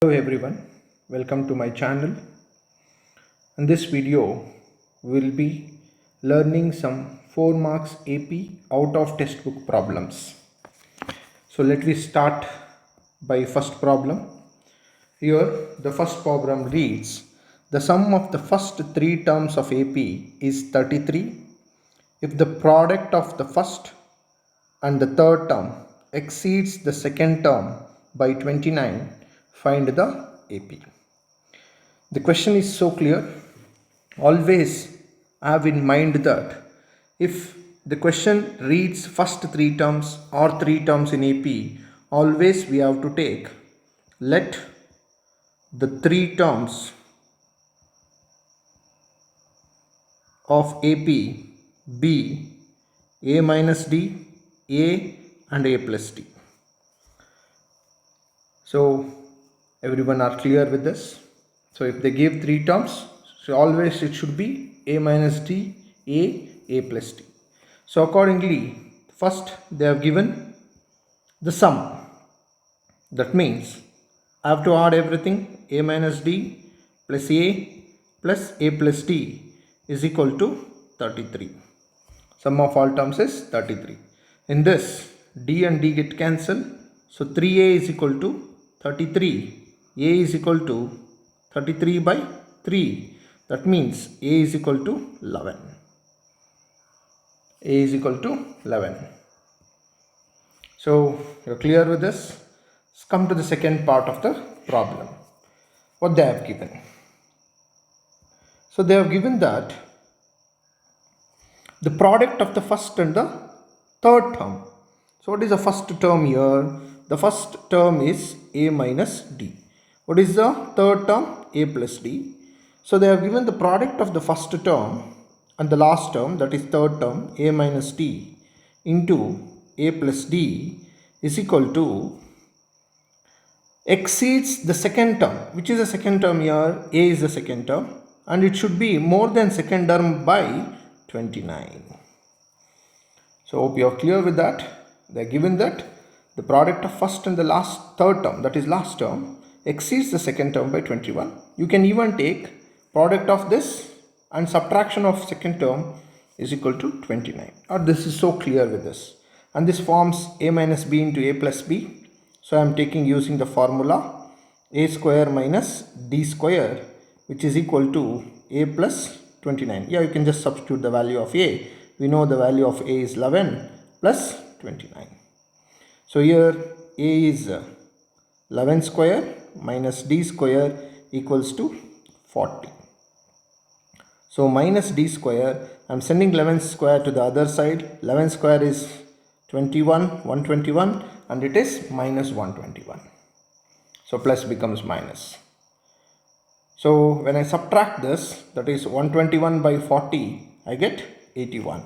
Hello everyone, welcome to my channel. In this video, we will be learning some 4 marks AP out of textbook problems. So let me start by first problem. Here the first problem reads, the sum of the first 3 terms of AP is 33 if the product of the first and the third term exceeds the second term by 29, find the AP. The question is so clear. Always have in mind that if the question reads first 3 terms or 3 terms in AP, always we have to take let the 3 terms of AP be A minus D, A and A plus D. So everyone are clear with this? So if they give 3 terms, so always it should be A minus D, A plus D. So accordingly, first they have given the sum. That means I have to add everything. A minus D plus A plus D is equal to 33. Sum of all terms is 33. In this, D and D get cancelled. So 3A is equal to 33. A is equal to 33 by 3. That means A is equal to 11. A is equal to 11. So you're clear with this? Let's come to the second part of the problem. What they have given. So they have given that the product of the first and the third term. So what is the first term here? The first term is A minus D. What is the third term? A plus D. So they have given the product of the first term and the last term, that is third term, A minus D into A plus D is equal to exceeds the second term. Which is the second term here? A is the second term and it should be more than second term by 29. So hope you are clear with that. They are given that the product of first and the third term, that is last term, exceeds the second term by 21. You can even take product of this and subtraction of second term is equal to 29. Or this is so clear with this. And this forms A minus B into A plus B. So I am taking using the formula A square minus D square, which is equal to A plus 29. Yeah, you can just substitute the value of A. We know the value of A is 11 plus 29. So here A is 11 square minus D square equals to 40. So minus D square, I am sending 11 square to the other side. 11 square is 121 and it is minus 121. So plus becomes minus. So when I subtract this, that is 121 by 40, I get 81.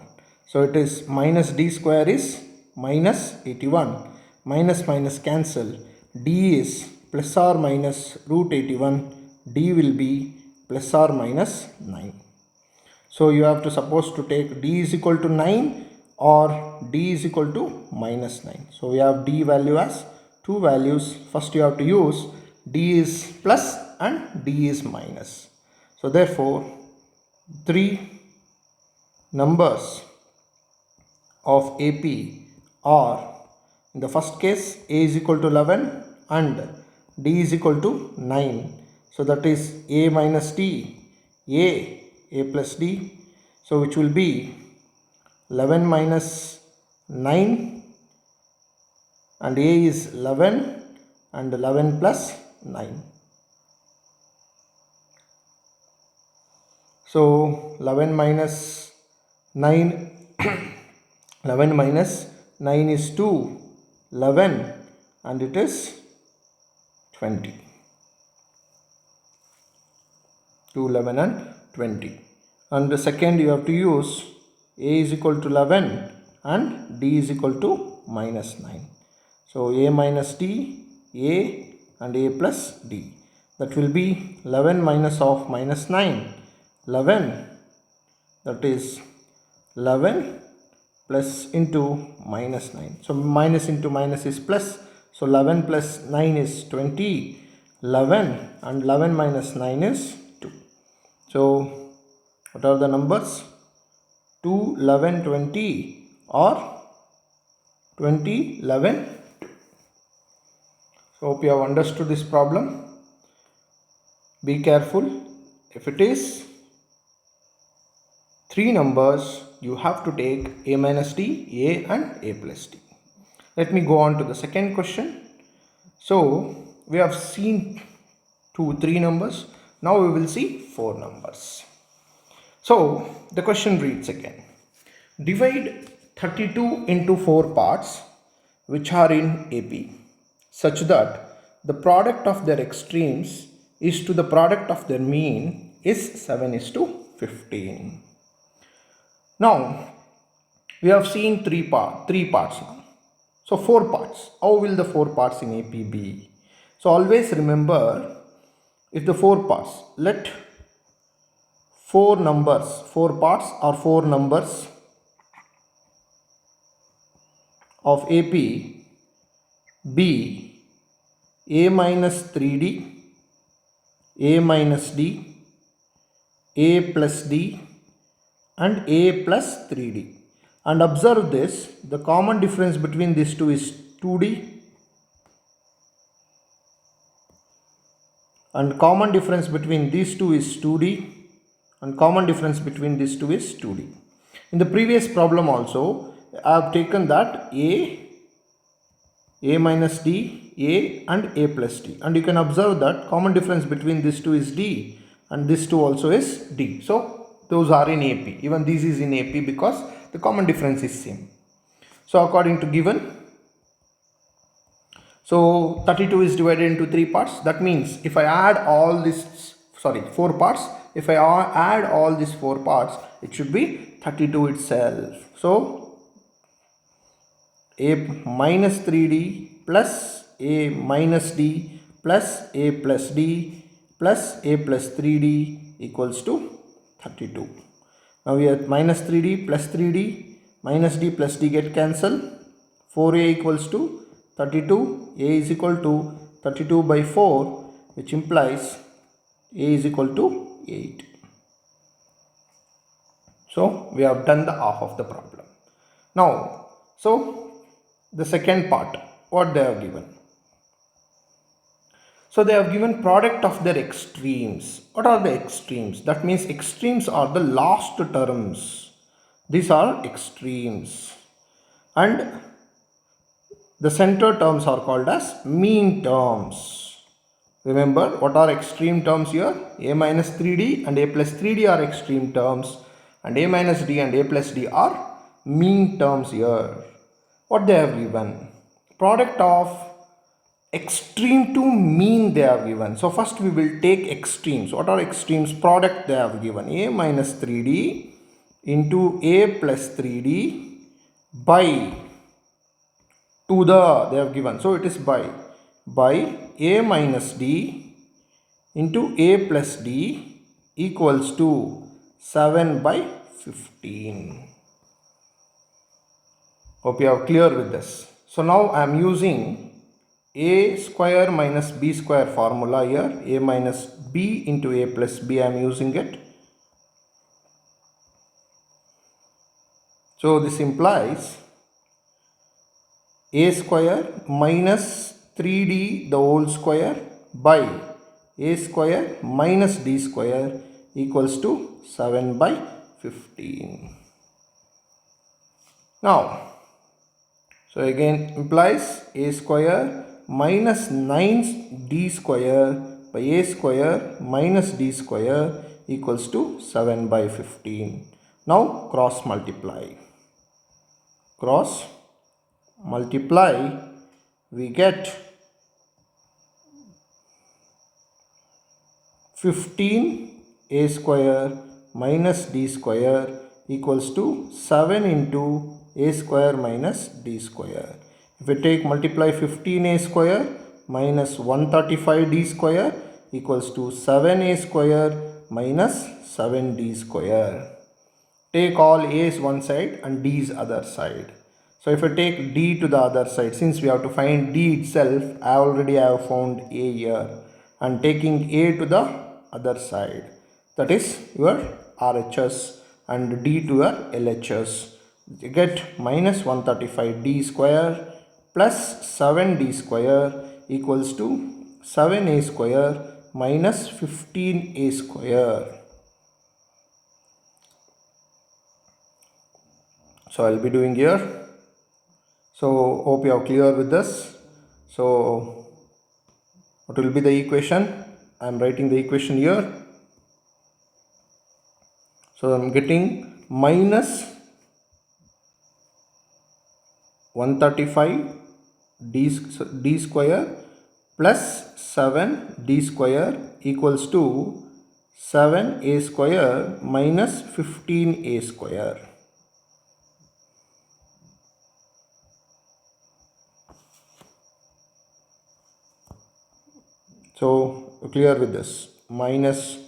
So it is minus D square is minus 81. Minus minus cancel. D is plus or minus root 81. D will be plus or minus 9. So you have to suppose to take D is equal to 9 or D is equal to minus 9. So we have D value as two values. First you have to use D is plus and D is minus. So therefore 3 numbers of AP are, in the first case A is equal to 11 and D is equal to 9. So that is A minus D, A plus D. So which will be 11 minus 9 and A is 11 and 11 plus 9. So 11 minus 9 11 minus 9 is 2, 11 and it is 20. 2, 11 and 20. And the second you have to use A is equal to 11 and D is equal to minus 9. So A minus D, A and A plus D. That will be 11 minus of minus 9. 11, that is 11 plus into minus 9. So minus into minus is plus. So 11 plus 9 is 20. 11, and 11 minus 9 is 2. So what are the numbers? 2, 11, 20 or 20, 11, 2. So hope you have understood this problem. Be careful. If it is 3 numbers, you have to take a minus d, a and a plus d. Let me go on to the second question. So we have seen 3 numbers. Now we will see 4 numbers. So the question reads again. Divide 32 into 4 parts which are in AP such that the product of their extremes is to the product of their mean is 7:15. Now we have seen three parts now. So 4 parts. How will the 4 parts in AP be? So always remember, if the 4 parts, let 4 parts or 4 numbers of AP be a minus 3d, a minus d, a plus d and a plus 3d. And observe this, the common difference between these two is 2d and common difference between these two is 2d and common difference between these two is 2d. In the previous problem also, I have taken that a minus d, a and a plus d, and you can observe that common difference between these two is d and this two also is d. So those are in AP. Even this is in AP because the common difference is same. So according to given, so 32 is divided into 3 parts. That means if I add all this, 4 parts, if I add all these 4 parts, it should be 32 itself. So a minus 3d plus a minus d plus a plus d plus a plus 3d equals to 32. Now we have minus 3d plus 3d, minus d plus d get cancelled. 4a equals to 32, a is equal to 32 by 4, which implies a is equal to 8. So we have done the half of the problem. Now, so the second part, what they have given. So they have given product of their extremes. What are the extremes? That means extremes are the last terms. These are extremes. And the center terms are called as mean terms. Remember, what are extreme terms here? A minus 3d and a plus 3d are extreme terms, and a minus d and a plus d are mean terms here. What they have given? Product of extreme to mean they have given. So first we will take extremes. What are extremes? Product they have given. A minus 3d into a plus 3d by to the they have given. So it is by a minus d into a plus d equals to 7/15. Hope you are clear with this. So now I am using a square minus b square formula here. A minus b into a plus b, I am using it. So this implies a square minus 3d the whole square by a square minus d square equals to 7/15. Now, so again implies a square minus 9d square by a square minus d square equals to 7/15. Now cross multiply. Cross multiply, we get 15 a square minus d square equals to 7 into a square minus d square. If we take multiply 15a square minus 135d square equals to 7a square minus 7d square. Take all a's one side and d's other side. So if I take d to the other side, since we have to find d itself, I already have found a here. and taking A to the other side, that is your RHS, and D to your LHS. You get minus 135D square plus 7D square equals to 7A square minus 15A square. So I'll be doing here. So hope you are clear with this. So what will be the equation? I am writing the equation here. So I am getting minus 135 d square plus 7d square equals to 7a square minus 15a square. So clear with this, minus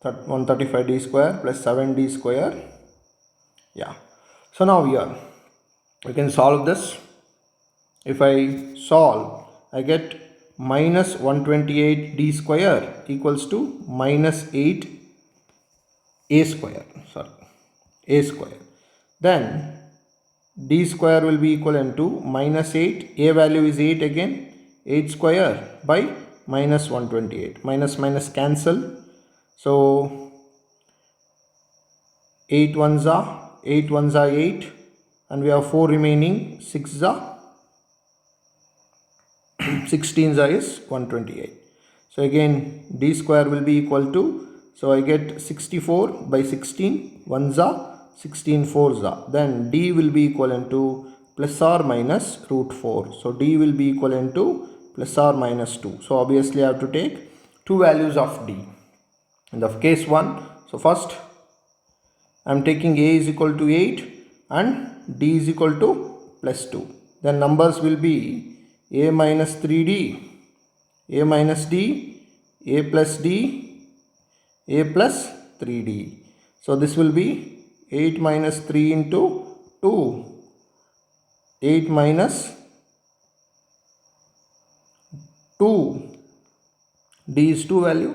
135d square plus 7d square. Yeah. So now here we can solve this. If I solve, I get minus 128d square equals to minus 8a square, a square. Then d square will be equivalent to minus 8, a value is 8 again, 8 square by minus 128. Minus minus cancel. So 8 ones are 8 ones are 8, and we have 4 remaining, 6 are 16 is 128. So again d square will be equal to, so I get 64 by 16, 1s are 16, 4s are, then d will be equivalent to plus or minus root 4. So d will be equivalent to plus or minus 2. So obviously I have to take two values of d. In the case 1, so first I am taking a is equal to 8 and d is equal to plus 2. Then numbers will be a minus 3d, a minus d, a plus d, a plus 3d. So this will be 8 minus 3 into 2, 8 minus 2, d is 2 value,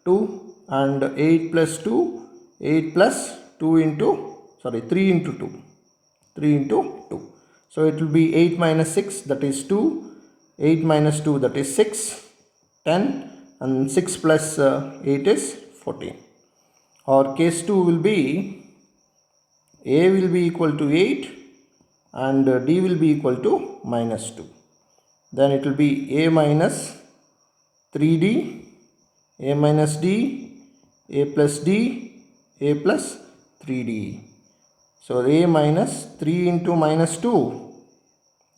2, and 8 plus 2, 8 plus 2 into, 3 into 2, 3 into 2. So it will be 8 minus 6, that is 2, 8 minus 2, that is 6, 10, and 6 plus 8 is 14. Or case 2 will be a will be equal to 8 and d will be equal to minus 2. Then it will be a minus 3d, a minus d, a plus d, a plus 3d. So a minus 3 into minus 2,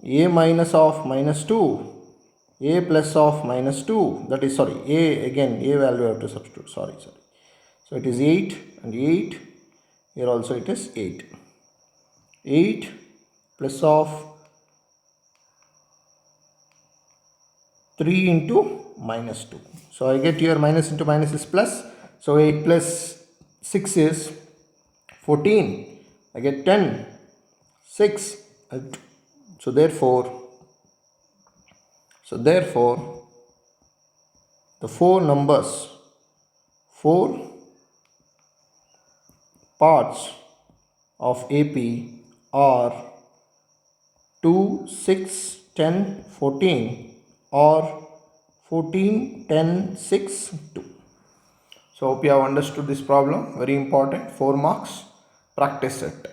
a minus of minus 2, a plus of minus 2, that is a again, a value I have to substitute, so it is 8 and 8, here also it is 8, 8 plus of 3 into minus 2. So I get here minus into minus is plus, so 8 plus 6 is 14, I get 10, 6, so therefore the 4 numbers, 4 parts of AP are 2, 6, 10, 14 or 14, 10, 6, 2. So hope you have understood this problem, very important, 4 marks, practice it.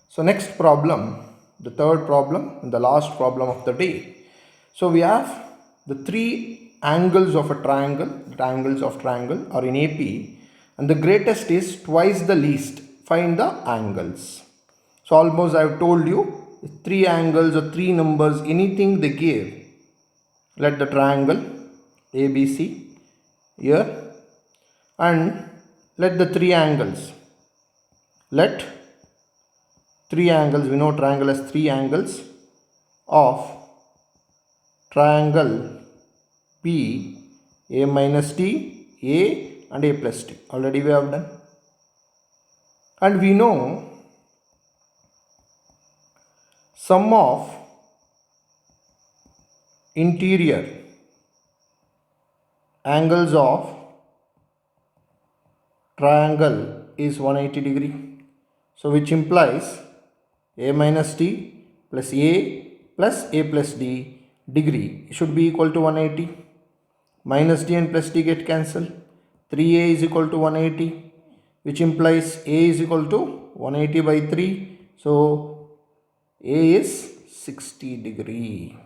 So next problem, the third problem and the last problem of the day. So we have the 3 angles of a triangle, the angles of triangle are in AP, and the greatest is twice the least. Find the angles. So almost I have told you 3 angles or 3 numbers, anything they give. Let the triangle ABC here, and let the 3 angles. Let 3 angles, we know triangle has 3 angles of triangle P, A minus D, A and A plus D. Already we have done. And we know sum of interior angles of triangle is 180 degree. So which implies a minus d plus a plus d degree should be equal to 180. Minus d and plus d get cancelled. 3a is equal to 180, which implies a is equal to 180 by 3. So a is 60 degree.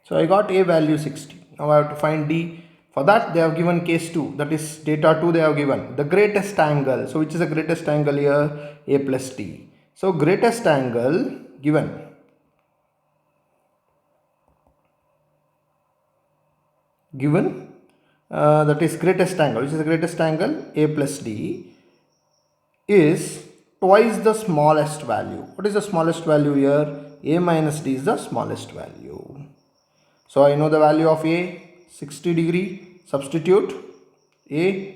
So I got a value 60. Now I have to find d. For that they have given case 2, that is data 2 they have given. The greatest angle. So which is the greatest angle here? A plus d. So greatest angle given. That is greatest angle. Which is the greatest angle? A plus d is twice the smallest value. What is the smallest value here? A minus d is the smallest value. So I know the value of a 60 degree. Substitute a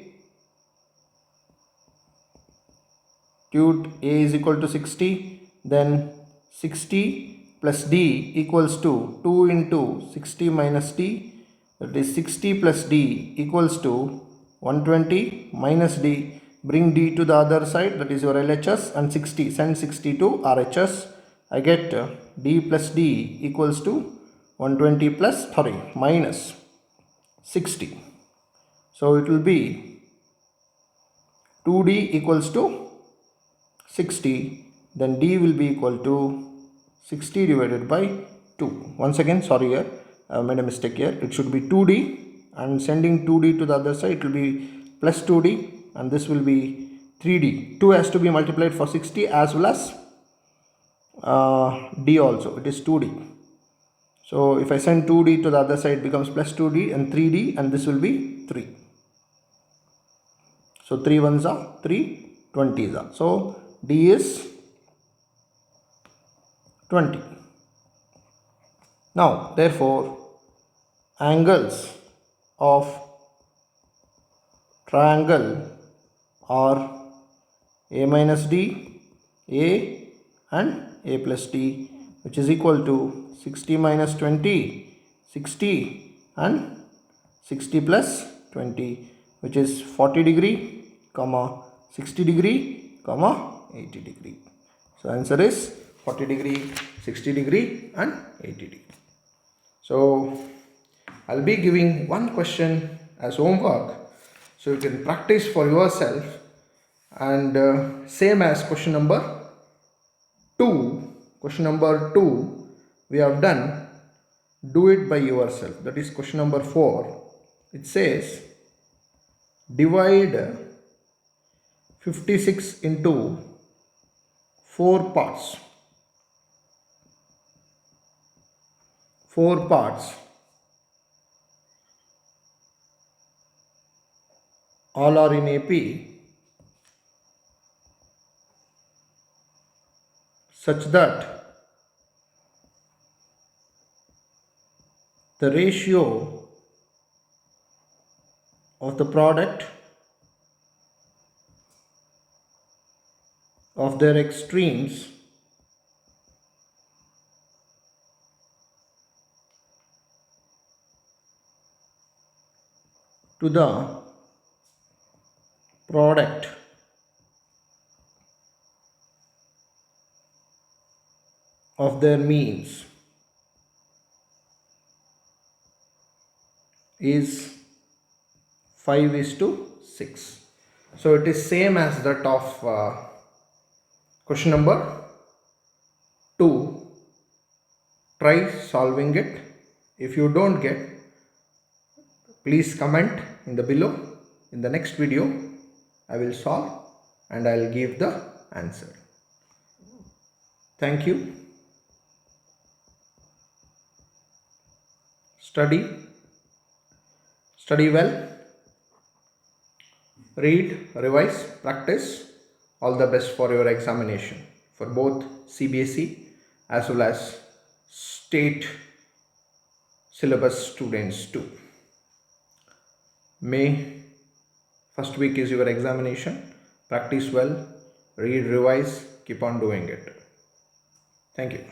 is equal to 60. Then 60 plus d equals to 2 into 60 minus d. That is 60 plus d equals to 120 minus d. Bring d to the other side, that is your LHS, and 60. Send 60 to RHS. I get d plus d equals to 120 minus 60. So it will be 2d equals to 60. Then d will be equal to 60 divided by 2. Once again, sorry, here I made a mistake here. It should be 2d, and sending 2d to the other side, it will be plus 2d, and this will be 3d. 2 has to be multiplied for 60 as well as d also. It is 2d. So if I send 2d to the other side, it becomes plus 2d and 3d, and this will be 3. So 3 ones are 3, 20s are. So d is 20. Now therefore angles of triangle are a minus d, a and a plus d, which is equal to 60 minus 20, 60, and 60 plus 20, which is 40 degree, 60 degree, 80 degree. So answer is 40 degree, 60 degree, and 80 degree. So I'll be giving one question as homework, so you can practice for yourself, and same as question number 2. Question number 2 we have done. Do it by yourself. That is question number 4. It says divide 56 into 4 parts. 4 parts. All are in AP, such that the ratio of the product of their extremes to the product of their means is 5:6. So it is same as that of question number 2. Try solving it. If you don't get, please comment in the below. In the next video I will solve and I will give the answer. Thank you. Study well. Read, revise, practice. All the best for your examination for both CBSE as well as state syllabus students too. May first week is your examination. Practice well, read, revise, keep on doing it. Thank you.